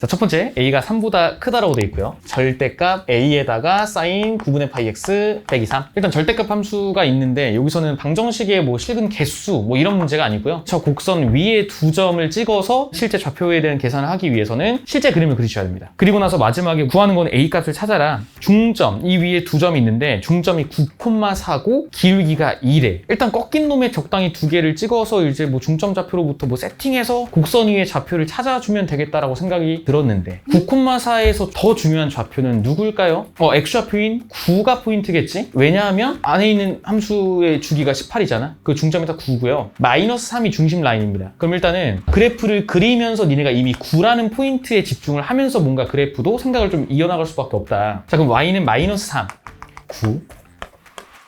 자, 첫 번째, a가 3보다 크다라고 돼 있고요. 절대값 a에다가 sin 9분의 파이 x 빼기 3. 일단 절대값 함수가 있는데 여기서는 방정식의 뭐 실근 개수 뭐 이런 문제가 아니고요. 저 곡선 위에 두 점을 찍어서 실제 좌표에 대한 계산을 하기 위해서는 실제 그림을 그리셔야 됩니다. 그리고 나서 마지막에 구하는 건 a 값을 찾아라. 중점, 이 위에 두 점이 있는데 중점이 9,4고 기울기가 2래. 일단 꺾인 놈에 적당히 두 개를 찍어서 이제 뭐 중점 좌표로부터 뭐 세팅해서 곡선 위의 좌표를 찾아주면 되겠다라고 생각이 들었는데 9,4에서 더 중요한 좌표는 누굴까요? X좌표인 9가 포인트겠지? 왜냐하면 안에 있는 함수의 주기가 18이잖아. 그 중점이 다 9고요. 마이너스 3이 중심 라인입니다. 그럼 일단은 그래프를 그리면서 니네가 이미 9라는 포인트에 집중을 하면서 뭔가 그래프도 생각을 좀 이어나갈 수밖에 없다. 자, 그럼 Y는 마이너스 3, 9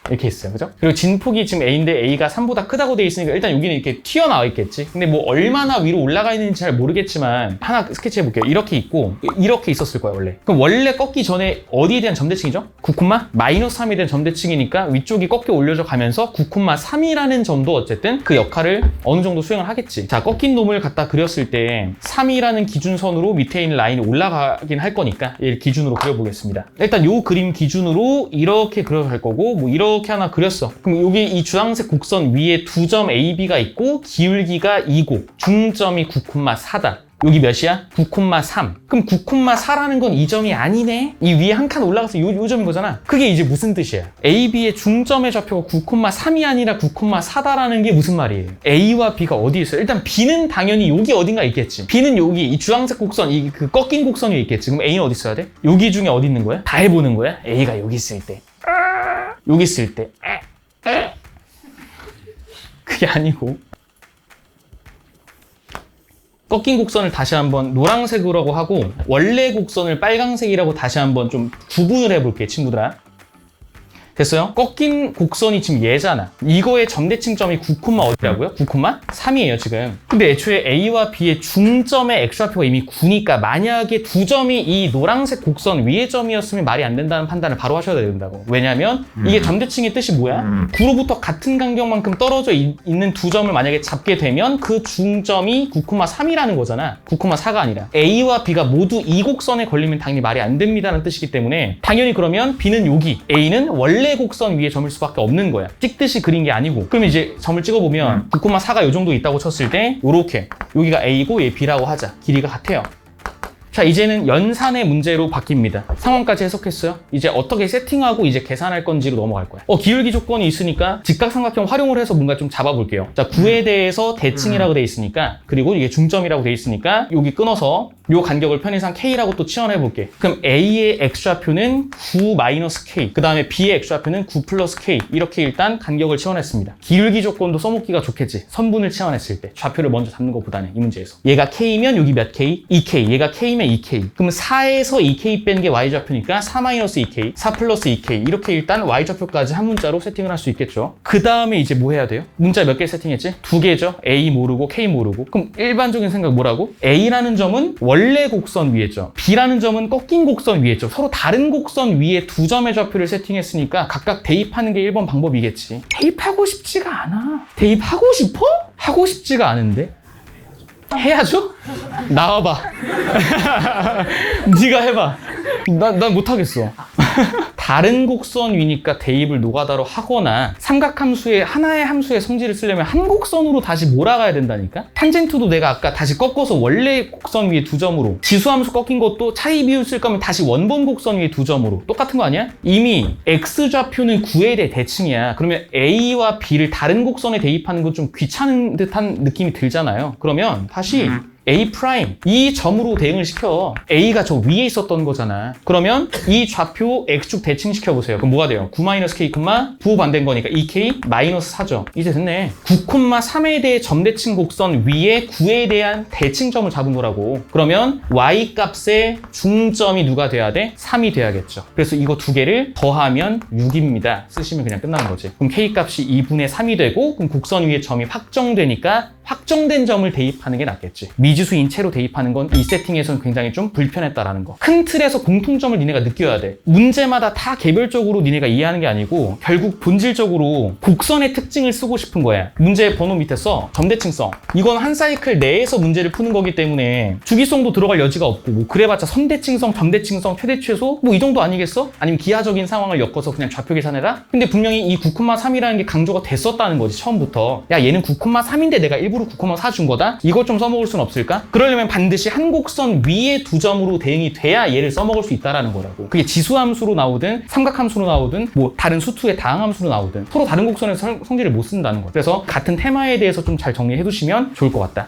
이렇게 있어요. 그죠? 그리고 진폭이 지금 A인데 A가 3보다 크다고 돼 있으니까 일단 여기는 이렇게 튀어나와 있겠지. 근데 뭐 얼마나 위로 올라가 있는지 잘 모르겠지만 하나 스케치해 볼게요. 이렇게 있고 이렇게 있었을 거야 원래. 그럼 원래 꺾기 전에 어디에 대한 점대칭이죠? 9,-3에 대한 점대칭이니까 위쪽이 꺾여 올려져 가면서 9,3이라는 점도 어쨌든 그 역할을 어느 정도 수행을 하겠지. 자, 꺾인 놈을 갖다 그렸을 때 3이라는 기준선으로 밑에 있는 라인이 올라가긴 할 거니까 얘를 기준으로 그려보겠습니다. 일단 요 그림 기준으로 이렇게 그려갈 거고 뭐 이렇게 하나 그렸어. 그럼 여기 이 주황색 곡선 위에 두 점 A, B가 있고 기울기가 2고 중점이 9,4다. 여기 몇이야? 9,3. 그럼 9,4라는 건 이 점이 아니네? 이 위에 한 칸 올라가서 요 점인 거잖아. 그게 이제 무슨 뜻이야? A, B의 중점의 좌표가 9,3이 아니라 9,4다라는 게 무슨 말이에요? A와 B가 어디 있어요? 일단 B는 당연히 여기 어딘가 있겠지. B는 여기 이 주황색 곡선, 이 그 꺾인 곡선 위에 있겠지. 그럼 A는 어디 있어야 돼? 여기 중에 어디 있는 거야? 다 해보는 거야? A가 여기 있을 때. 여기 있을 때. 그게 아니고. 꺾인 곡선을 다시 한번 노란색으로 하고 원래 곡선을 빨강색이라고 다시 한번 좀 구분을 해볼게, 친구들아. 됐어요? 꺾인 곡선이 지금 얘잖아. 이거의 점대칭점이 9, 어디라고요? 9,3이에요, 지금. 근데 애초에 A와 B의 중점의 X좌표가 이미 9니까 만약에 두 점이 이 노란색 곡선 위의 점이었으면 말이 안 된다는 판단을 바로 하셔야 된다고. 왜냐면 이게 점대칭의 뜻이 뭐야? 9로부터 같은 간격만큼 떨어져 있는 두 점을 만약에 잡게 되면 그 중점이 9,3이라는 거잖아. 9,4가 아니라. A와 B가 모두 이 곡선에 걸리면 당연히 말이 안 됩니다는 뜻이기 때문에 당연히 그러면 B는 여기, A는 원래 곡선 위에 점일 수밖에 없는 거야. 찍듯이 그린 게 아니고. 그럼 이제 점을 찍어보면 9,4가 요 정도 있다고 쳤을 때 요렇게 여기가 A고 얘 B라고 하자. 길이가 같아요. 자, 이제는 연산의 문제로 바뀝니다. 상황까지 해석했어요. 이제 어떻게 세팅하고 이제 계산할 건지로 넘어갈 거야. 기울기 조건이 있으니까 직각삼각형 활용을 해서 뭔가 좀 잡아볼게요. 자, 9에 대해서 대칭이라고 돼 있으니까, 그리고 이게 중점이라고 돼 있으니까 여기 끊어서 요 간격을 편의상 K라고 또 치환해 볼게. 그럼 A의 X좌표는 9-K, 그 다음에 B의 X좌표는 9+K. 이렇게 일단 간격을 치환했습니다. 기울기 조건도 써먹기가 좋겠지. 선분을 치환했을 때. 좌표를 먼저 잡는 것보다는 이 문제에서. 얘가 K면 여기 몇 K? 2K. 얘가 K면 2K. 그럼 4에서 2K 뺀 게 Y좌표니까 4-2K, 4+2K. 이렇게 일단 Y좌표까지 한 문자로 세팅을 할 수 있겠죠. 그 다음에 이제 뭐 해야 돼요? 문자 몇 개 세팅했지? 2개죠. A 모르고 K 모르고. 그럼 일반적인 생각 뭐라고? A라는 점은 원래 곡선 위에 점, B라는 점은 꺾인 곡선 위에 점. 서로 다른 곡선 위에 두 점의 좌표를 세팅했으니까 각각 대입하는 게 1번 방법이겠지. 대입하고 싶지가 않아. 대입하고 싶어? 하고 싶지가 않은데. 해야죠? 나와봐. 네가 해봐. 난 못하겠어. 다른 곡선 위니까 대입을 노가다로 하거나 삼각함수의 하나의 함수의 성질을 쓰려면 한 곡선으로 다시 몰아가야 된다니까? 탄젠트도 내가 아까 다시 꺾어서 원래 곡선 위에 두 점으로, 지수함수 꺾인 것도 차이 비율 쓸 거면 다시 원본 곡선 위에 두 점으로 똑같은 거 아니야? 이미 X좌표는 9에 대해 대칭이야. 그러면 A와 B를 다른 곡선에 대입하는 건 좀 귀찮은 듯한 느낌이 들잖아요. 그러면 다시 A' 이 점으로 대응을 시켜. A가 저 위에 있었던 거잖아. 그러면 이 좌표 X축 대칭시켜 보세요. 그럼 뭐가 돼요? 9-K, 부호 반대인 거니까 2K -4죠. 이제 됐네. 9,3에 대해 점대칭 곡선 위에 9에 대한 대칭점을 잡은 거라고. 그러면 Y 값의 중점이 누가 돼야 돼? 3이 돼야겠죠. 그래서 이거 두 개를 더하면 6입니다. 쓰시면 그냥 끝나는 거지. 그럼 K 값이 2분의 3이 되고, 그럼 곡선 위에 점이 확정되니까 확정된 점을 대입하는 게 낫겠지. 미지수 인체로 대입하는 건 이 세팅에서는 굉장히 좀 불편했다라는 거. 큰 틀에서 공통점을 니네가 느껴야 돼. 문제마다 다 개별적으로 니네가 이해하는 게 아니고 결국 본질적으로 곡선의 특징을 쓰고 싶은 거야. 문제 번호 밑에 써. 점대칭성. 이건 한 사이클 내에서 문제를 푸는 거기 때문에 주기성도 들어갈 여지가 없고 뭐 그래봤자 선대칭성, 점대칭성, 최대 최소 뭐 이 정도 아니겠어? 아니면 기하적인 상황을 엮어서 그냥 좌표 계산해라? 근데 분명히 이 9,3이라는 게 강조가 됐었다는 거지 처음부터. 야 얘는 9,3인데 내가 일부러 9,4 준 거다? 이걸 좀 써먹을 순 없을까? 그러려면 반드시 한 곡선 위에 두 점으로 대응이 돼야 얘를 써먹을 수 있다라는 거라고. 그게 지수함수로 나오든 삼각함수로 나오든 뭐 다른 수투의 다항함수로 나오든 서로 다른 곡선에서 성질을 못 쓴다는 거. 그래서 같은 테마에 대해서 좀 잘 정리해 두시면 좋을 것 같다.